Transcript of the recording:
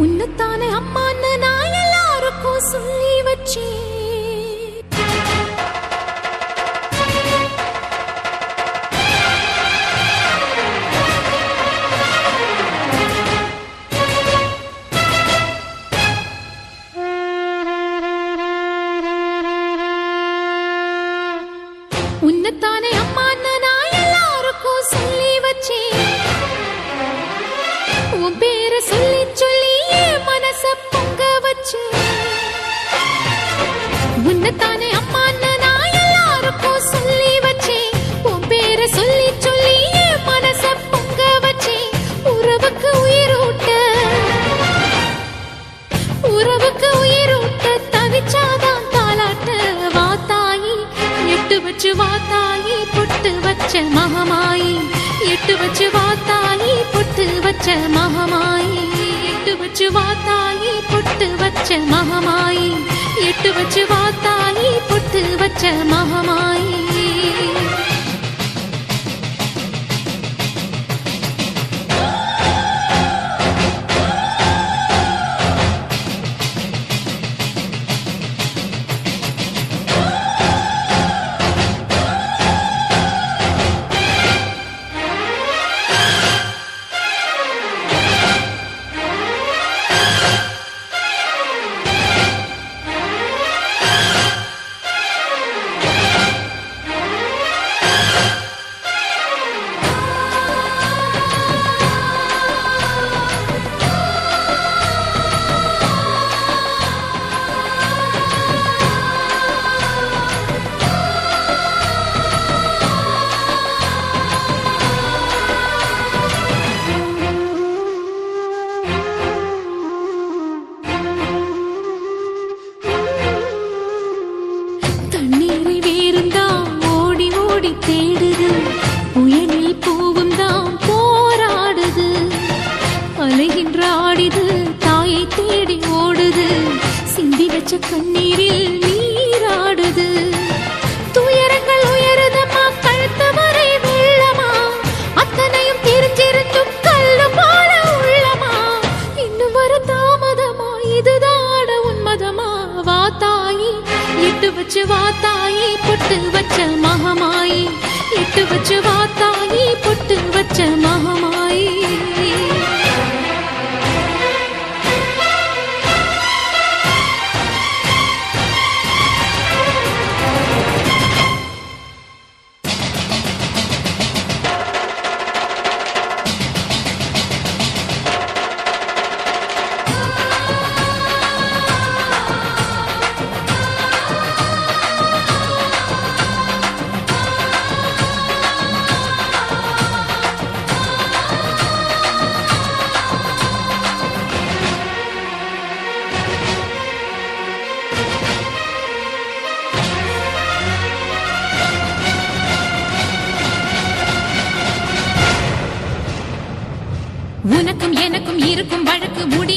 உன்னத்தானே அம்மான்னு நான் எல்லாருக்கும் சொல்லி வச்சேன். உன்னத்தானே அம்மான்னு நான் எல்லாருக்கும் சொல்லி வச்சேன். உன் பேரை சொல்லி சொல்லி என் மனச பொங்க வச்சு. உன்னத்தானே அம்மான்னு நான் எல்லாருக்கும் சொல்லி வச்சேன். உன் பேரை சொல்லி சொல்லி என் மனச பொங்க வச்சேன். உறவுக்கு உயிரூட்ட தவிச்சாதான் தாலாட்ட. வாத்தாயி எட்டு வச்சு வாத்தாயி பொட்டு வச்ச மகமாயி. எட்டு வச்சு வாத்தாயி பொட்டு வச்ச மகமாயி. எட்டு வச்சு வாத்தாயி பொட்டு வச்ச மகமாயி. எட்டு வச்சு வாத்தாயி பொட்டு வச்ச மகமாயி. தேடுது புயலில் பூவும் தான் போராடுது. அலைகின்ற ஆடிது தாயை தேடி ஓடுது. சிந்தி வச்ச கண்ணீரில் நீராடுது. துயரங்கள் உயருதமா கழுத்து வரை வெள்ளமா. அத்தனையும் தெரிஞ்சிருந்தும் கல்லு போல உள்ளமா. இன்னும் வர தாமதமா இதுதாட உன்மதமா. வாத்தாயி எட்டு வச்சு வாத்தாயி பொட்டு வச்ச மகமாயி. எட்டு வச்சு வாத்தாயி பொட்டு வச்ச மகமாயி. உனக்கும் எனக்கும் இருக்கும் வழக்கு முடி